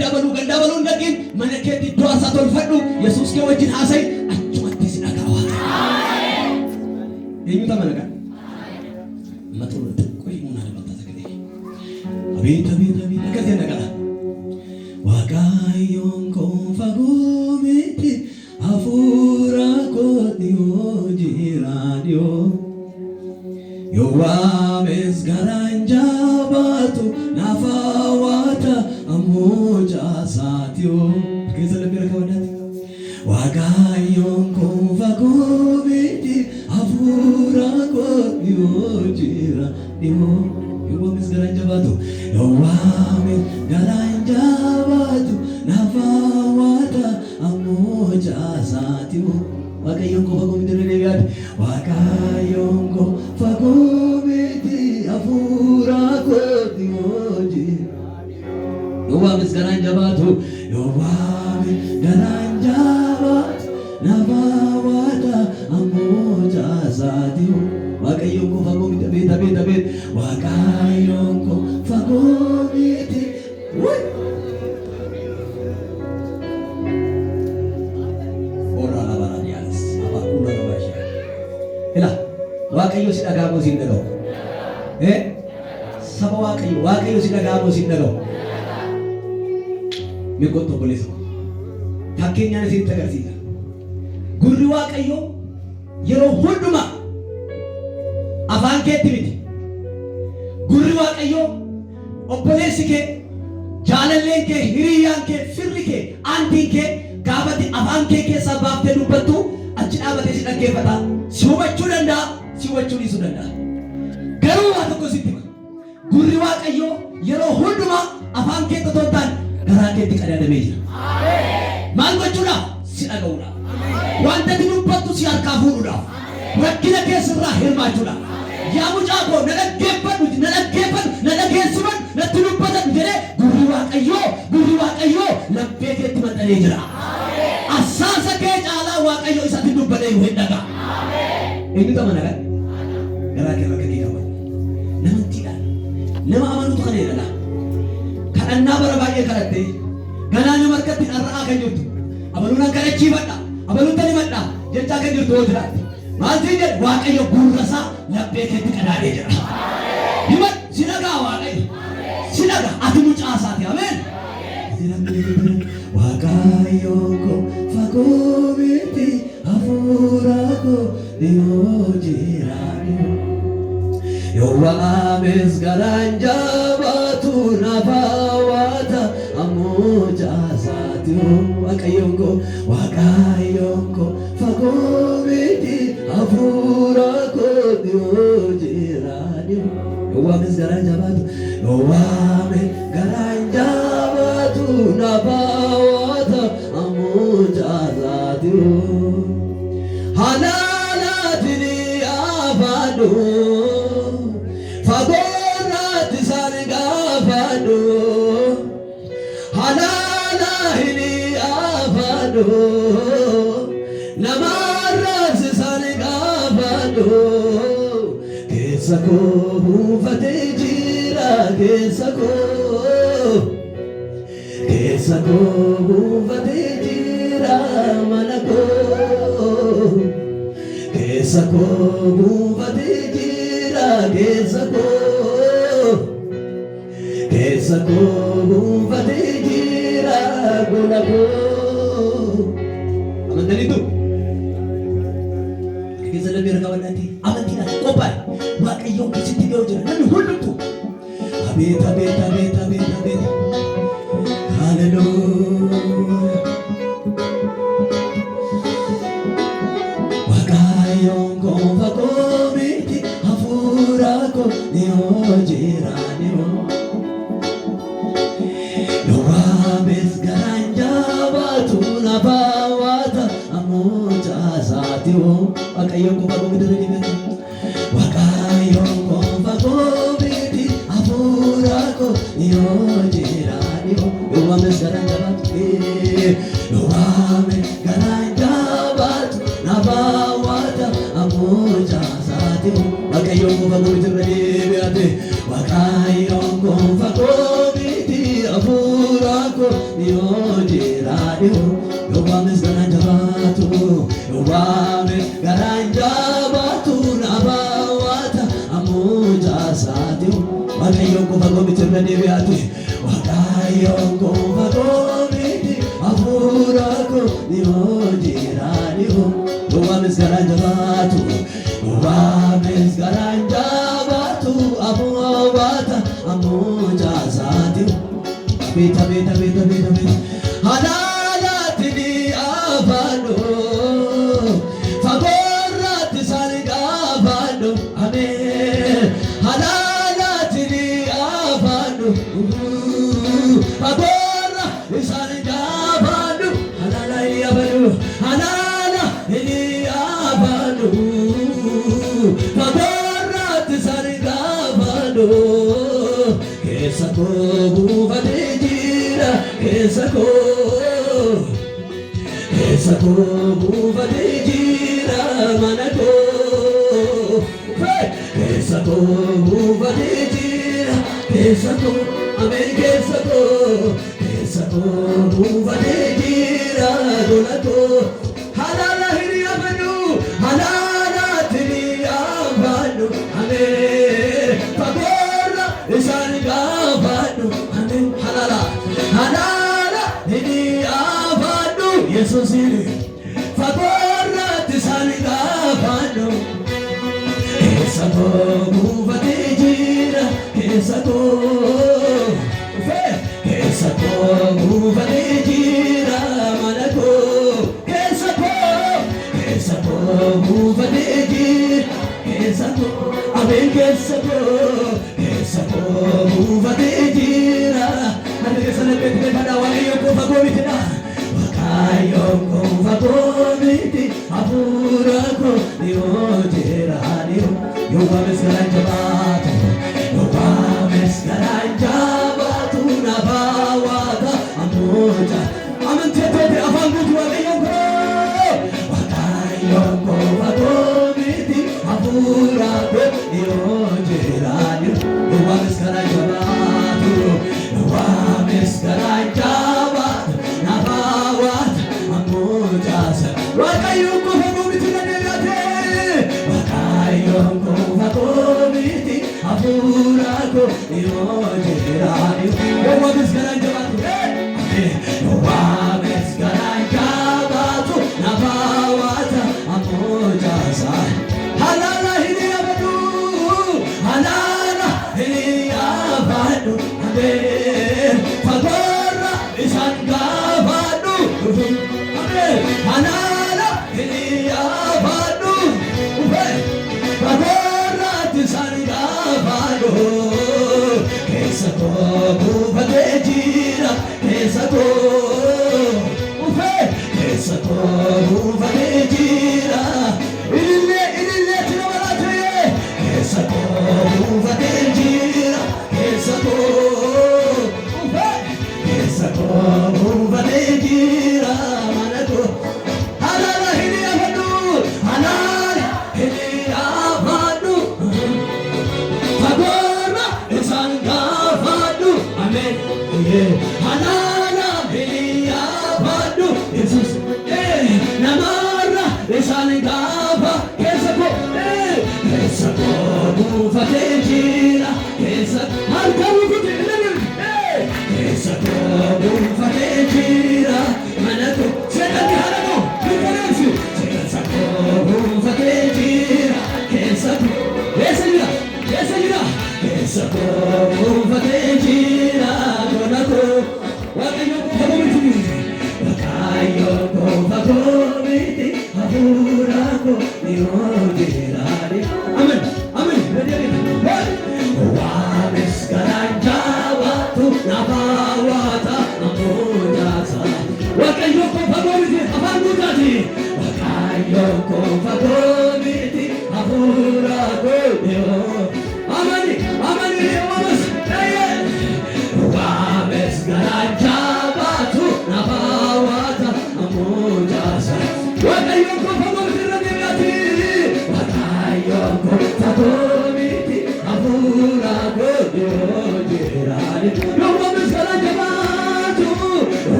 gandaa baluu dhaqin mana keetti iddoo asaa tolfadhu Yesuus kee wajjin haasa'e achumatti si dhaga'a. Eenyutu amana kan? Matuun xiqqoo himuun haala bal'aa sagalee. Abeet akkasii dhaga'a. Waaqayyoon koo fagoo miti hafuura kooti hojiraadiyoo. Yoo waames garaan jabaatu nafa waata ammoo jaasaatiyoo. Keessa lammii rakka waddaati. Waaqayyoon koo fagoo miti hafuura kooti hojiraadiyoo. Yoo waames garaan jabaatu nafa waata ammoo jaasaatiyoo. Waaqayyoon koo fagoo miti deebi'aati. Waaqayyoon koo fagoo miti hafuura kooti hojiraadiyoo. Yoo waames garaan jabaatu nafa waata ammoo jaasaatiyoo. Waaqayyoon koo fagoo miti abeet. Waaqayyoon koo fagoo miti. Waaqayyo si dhaga'amoo si hin dhaga'u? Saba Waaqayyo si dhaga'amoo si hin dhaga'u? Meeqoon obboleessa fakkeenyaan isinitti agarsiisa. Gurri Waaqayyo yeroo hundumaa afaan keetti miti. Gurri Waaqayyo obboleessi kee, jaalalleen kee, hiriyyaan kee, firri kee, aantiin kee gaafatti afaan kee keessaa baaftee dubbattu achi dhaabatee si dhaggeeffata. Si hubachuu danda'a. Si hubachuu dhiisuu danda'a. Garuu waa tokko sitti hima. Gurri Waaqayyoo yeroo hundumaa afaan keetti otoo hin taane garaa keetti qadaadamee jira. Maal gochuudhaaf? Si dhaga'uudhaaf. Wanta ati dubbattu si harkaa fuudhuudhaaf. Rakkina keessarraa hirmaachuudhaaf. Yaa mucaa koo na dhaggeeffadhu, na dhageessifadhu, natti dubbadhu jedhee gurri Waaqayyoo laphee keetti maxxanee jira. Asaasa kee caalaa Waaqayyo isatti dubbadee hin dhaga'a. Eenyutu amana kan? Garaa kee bakka kee qaban. Namantiidhaan nama amanuutu kan jedhadha. Kadhannaa bara baay'ee kadhattee ganaa nama harkatti dharra'aa kan jirtu. Abaluudhaan kadhachiifadha. Abaluutti himadha jechaa kan jirtu yoo jiraatti. Maal siin jedhu Waaqayyo gurrasaa laphee keetti qadaadee jira. Himad si dhaga'a Waaqayyo. Si dhaga'a ati mucaasaati. Ameen. Waaqayyoon koo fagoo miti hafuura kooti hojiraadiyoo. Yoo waames garaan jabaatu nafa waata ammoo jaasaatiyoo. Waaqayyoon koo fagoo miti hafuura kooti hojiraadiyoo. Yoo waames garaan jabaatu nafa waata ammoo jaasaatiyoo. Halaalaatini afaadhu fagoorraatti isaan gaafadhu. Halaalaahini afaadhu namarraas isaan gaafadhu. Keessa koo buufatee jira keessa koo buufatee jira mana koo. Keessa koo buufatee jira keessa koo buufatee jira gola koo. Amantaniitu keessa lammii rakka waddaatti amantiidhaan qophaa'e Waaqayyoon keessatti dhiyoo jira namni hundumtu. Abeet. Hallelujah. Waaqayyoon koo fagoo miti hafuura kooti hojiraadiyoo. Yoo waames garaan jabaatu nafa waata ammoo jaasaatiyoo. Waaqayyoon koo fagoo miti deebi'aati. Waaqayyoon koo fagoo miti hafuura kooti hojiraadiyoo. Yoo waames garaan jabaatu nafa waata ammoo jaasaatiyoo. Waaqayyoon koo fagoo miti deebi'aati. Waaqayyoon koo fagoo miti hafuura ko niojiradio yowames garanjabatu yowames garanjabatu nabawata amuja sadio wakayo ko bagomiterna deviatu wakayo ko bagomiti afura ko niojiradio yowames garanjabatu yowames garanjabatu amuwata amuja sadio beta beta beta beta beta halalat ni abano favorat salga abano amen halalat ni abano favorat salga abano halala ni abano halala ni abano favorat salga abano kesako buvade Kesako buvadejira manako Kesako buvadejira Kesako amen Kesako buvadejira dolako halala hiriya manu halala tiriya manu amen pagora isaniga manu amen halala Jesus is favora de saliga vano Kesako buvadejira Kesako buvadejira manako Kesako buvadejira Kesako amen Kesako buvadejira ande kesana pekne pada wali ko bagomitina Ayoko vagomiti apurako niojiradio yowames garanjabatu nabawata amuja amantete avangutu wagayoko wakayoko vagomiti apurako niojiradio yowames garanjabatu Wakayoko vagomiti nadelate Wakayoko vagomiti apurako niojiradio yowames garanjabatu yowames garanjabatu nabawata amujasa halala hiliyabadu halala hiliyabadu amen fagora isangabadu amen halala hiliyabadu fagora isangabadu kesako buvadejira kesako buvadejira ilile tinamalatuye kesako buvadejira kesako buvadejira manako halala hiliyabadu halala hiliyabadu fagora isangabadu amen halala hiliyabadu Jesus namara isangaba kesako buvadejira kesako halkamu kutile kesako buvadejira manako sekati halamo kukaresu kesako buvadejira kesako esajira kesako buvadejira manako wakayoko vagomiti apurako niojiradio amen amen wames garanjabatu nabawata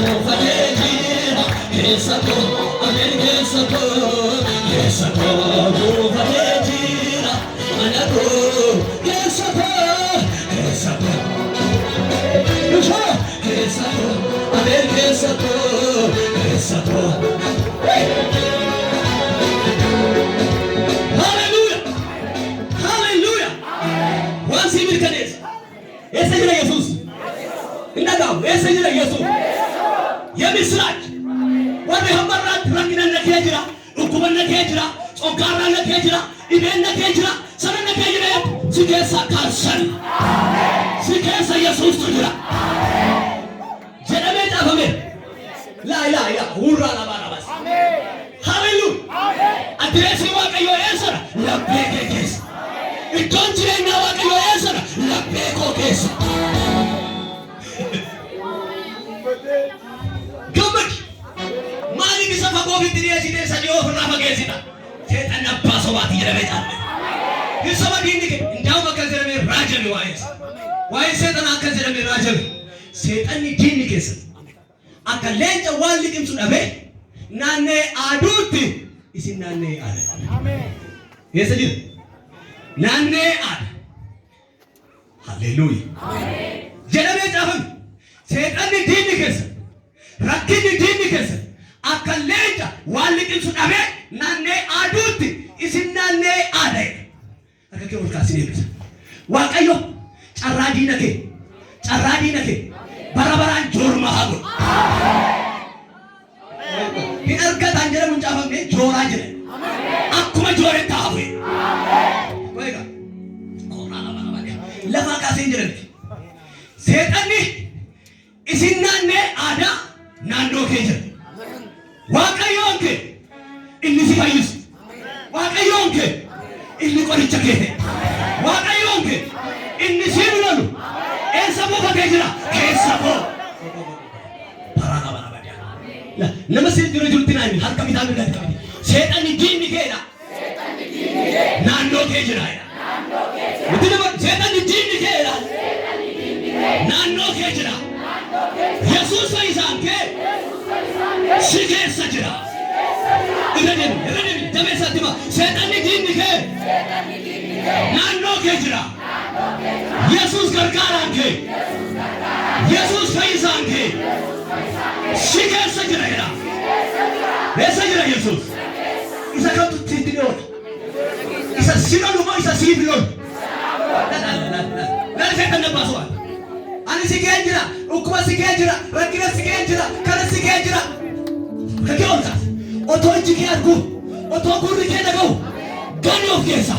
buufateejira keessa koo ameen keessa koo buufateejira mana koo keessa koo ameen keessa koo hallelujah waan si mirkaneessa eessa jira Yesuus indagamu eessa jira Yesuus የምስራች ወደ ሀመራት ረግነነ ከጅራ ኡኩበነ ከጅራ ጾጋራነ ከጅራ ኢቤነ ከጅራ ሰነነ ከጅራ ሲገሳ ካርሰን ሲገሳ ኢየሱስ ትጅራ ጀነሜ ጣፈሜ ላ ሁራ ለባራባስ ሃሌሉያ አድሬስ ዋቀዮ ኤሰራ ለቤኬስ ኢቶን ጅሬኛ ዋቀዮ ኤሰራ ለቤኮኬስ ገመድ ማሊ ቢሰፋ ጎቢት ዲያሲ ደሳ ዲዮ ፍራ ፈገሲታ ሰይጣን አባሰዋት ይረበጣል ይሰባ ዲንክ እንዳው መከዘረሜ ራጀል ዋይስ ሰይጣን አከዘረሜ ራጀል ሰይጣን ዲንክስ አከለንጨ ዋልቅም ሱዳቤ ናኔ አዱት ኢሲናኔ አለ አሜን የሰጂ ናኔ አለ ሃሌሉያ አሜን ጀነሜ ጻፈን ሰይጣን ዲንክስ rakkin diinni keessa akka leenca waan liqimsu dhabe naannee aduutti isin naannee aadae akka kee ol kaasii deebisa waaqayyo carraa diina kee bara baraan joormaa haa godhu hin argataan jedhamu hin caafamne jooraa jedhe akkuma jooretti haa bu'e lafaa kaasee hin jedhamti seexanni isin naannee aadaa naannoo kee jira waaqayyoon kee inni si fayyisu waaqayyoon kee inni qoricha kee waaqayyoon kee inni si lolu eessa buufatee jira keessa koo nama si jirutti naanni harka bitaa mirga qabdi seexanni diinni keedha naannoo kee jira seexanni diinni keedha naannoo kee jira Yesuus fayyisaan kee si keessa jira. Irrademi jabeessatti ma seexanni diinni kee naannoo kee jira. Yesuus gargaaraan kee Yesuus fayyisaan kee si keessa jira jedha. Eessa jira Yesuus? Isa kamtu sitti dhiyoodha. Isa si lolu moo isa siif lolu? Lala seexanni abbaasu waan. Ani si kee jira, ukuma si kee jira, rakkina si kee jira, kana si kee jira. Kakee olkaas. Otoo iji kee argu, otoo gurri kee dhaga'u, gani of keessa.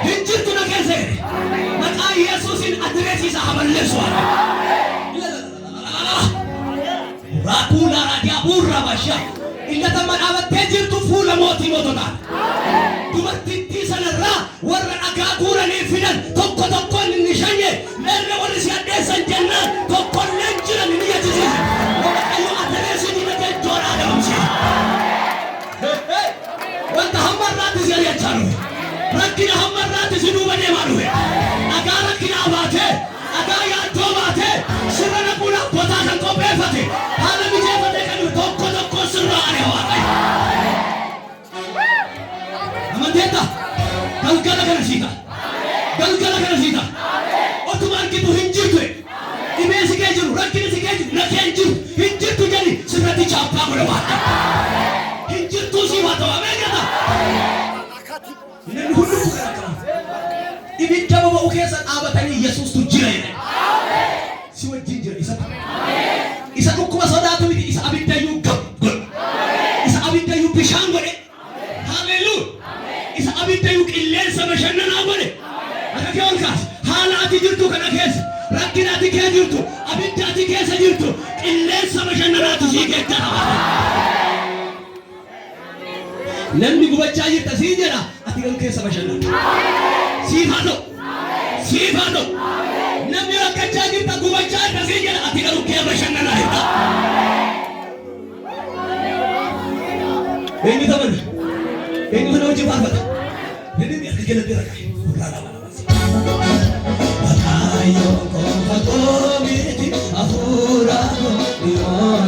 Hin jirtu na keessa jedhe. Maqaa Yesuusin adireesiisa haballeessu haala. Raakuula raadiyaa buurraa bashaa. Illatama dhaabattee jirtu fuula mootii moototaan. Dubartittii sanarraa warra dhagaa guuranii fidan tokko tokkoon inni shanye meerre warri si addeessan jennaan tokkolleen jiran inni jechisiise. Waaqayyo adireesii diina kee jooraa dhabamsiise. Wanta hammarraatti si ari'achaa dhufe. Rakkina hammarraatti si duuba deemaa dhufe. Dhagaa rakkinaa baatee, dhagaa yaaddoo baatee, sirra naquudhaaf botaa kan qopheeffate, haala mijeeffatee kan tokko tokko sirra ari'a Waaqayyo. Amanteetta galgala kana siita otuma argitu hin jirtu dhibee si kee jiru rakkina si kee jiru nakee hin jiru hin jirtu jedhi sirratti chaappaa godha Waaqayyo hin jirtuu siif haa ta'u ameekata namni hundi kana qaba ibidda boba'u keessa dhaabatanii Yesuustu jira jedhe si wajjin jira isa dhukkuma sodaatu miti isa abiddayyuu godhe isa abiddayyuu bishaan godhe isa abiddayyuu qilleensa bashannanaa godhe akka kee olkaas haala ati jirtu kana keessa rakkina ati kee jirtu abidda ati keessa jirtu qilleensa bashannanaatu sii geeddara namni gubachaa jirta sii jedha ati garuu keessa bashannana siif haa ta'u namni rakkachaa jirta gubachaa jirta sii jedha ati garuu kee bashannanaa jedha eenyu taphanna eenyu kana wajjin faarfata jedhanii akka jalatti rakkaa'e gurraa lama lamas. Waaqayyo qofa qoomiti hafuura koo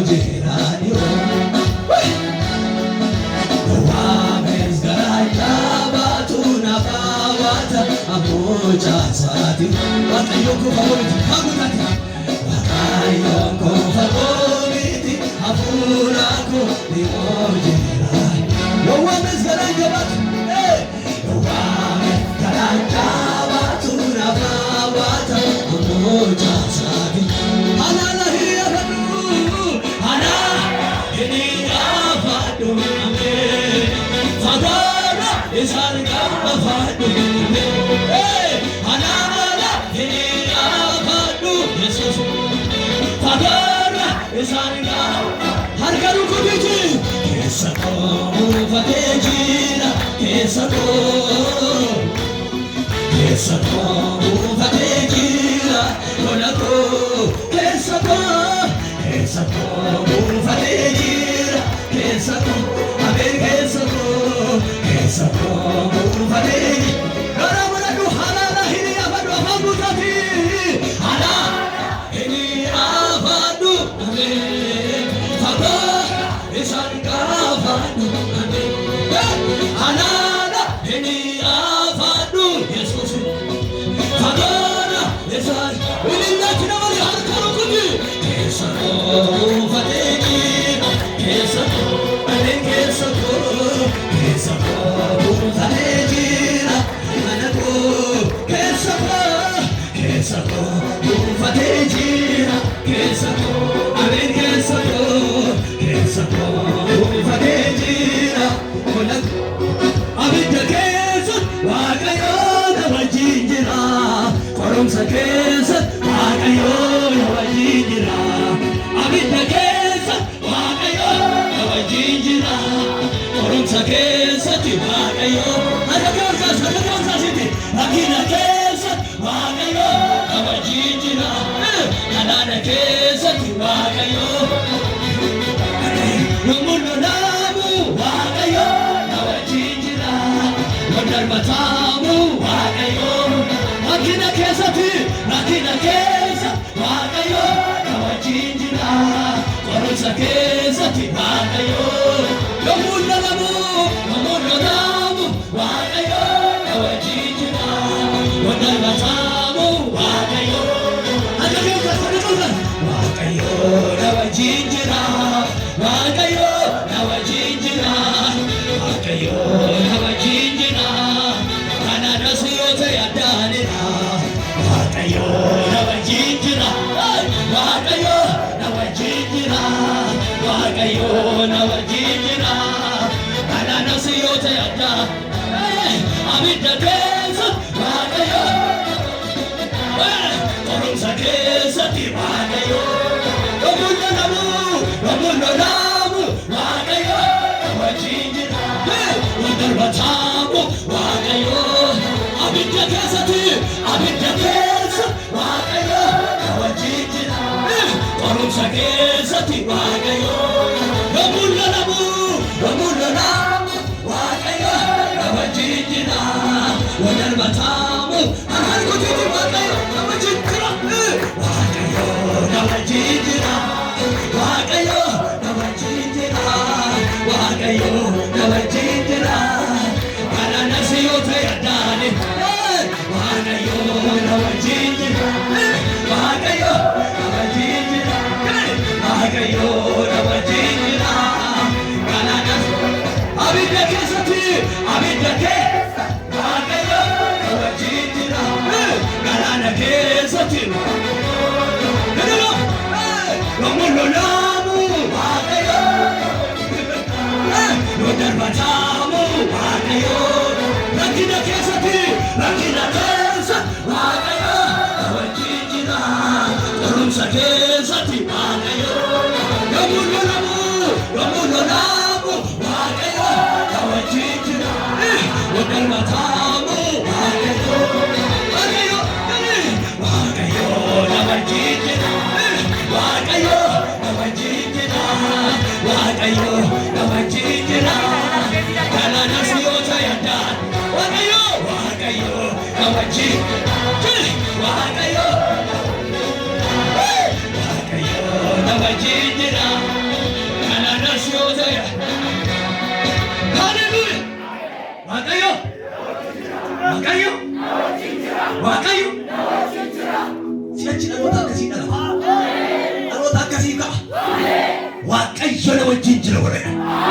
Waaqayyo na wajjin jira warra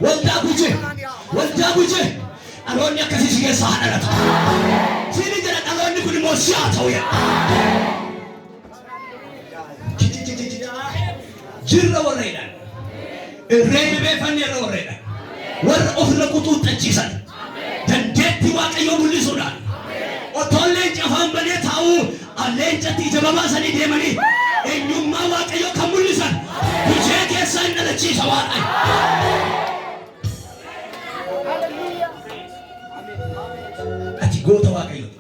waldaa guje dhaloonni akkasii si keessaa dhalatu. Siini jedha dhaloonni kun immoo si haa ta'u jedha. Jirra warreedhaan irree beefanne irra warreedhaan warra ofirra quxuuxachiisan dandeettii Waaqayyoo mul'isuudhaan otoo leenci afaan banee taa'uu leencatti ija babaasanii deemanii eenyummaa Waaqayyoo kan mul'isan bujee keessaa hin dhalachiisa Waaqayyo. Ati goota Waaqayyooti.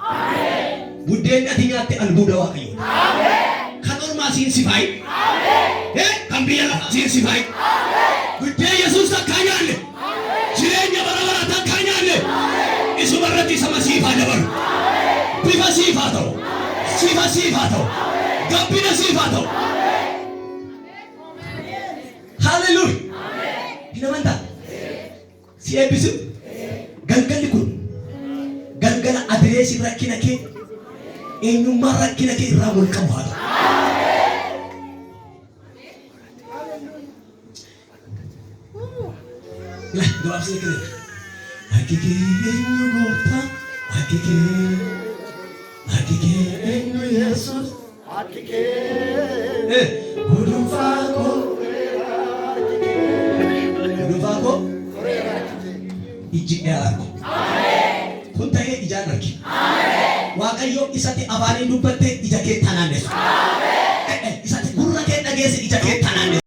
Buddeen ati nyaatte albuuda Waaqayyooti. Kan ormaa siin sifaayi. Kan biyya lafaa siin sifaayi. Buddeen Yesuus takkaa nyaanne. Jireenya bara baraa takkaa nyaanne. Isuma irratti isa masiifaa dabalu. Bifa siifaa ta'u. Sifa siifaa ta'u. Gabbina siifaa ta'u. Hallelujah. Hin amantaa? Si eebbisu. Galgalli kun galgala adireesii rakkina kee eenyummaa rakkina kee irraa wal qabu haa ta'u. Gabaabsee kire hakikee eenyu gooftaa hakikee eenyu Yesuus hakikee gudunfaa koo ijji dheeraadha. Kun ta'ee ijaan rakki. Waaqayyo isatti afaaniin dubbattee ija kee tanaanneessu.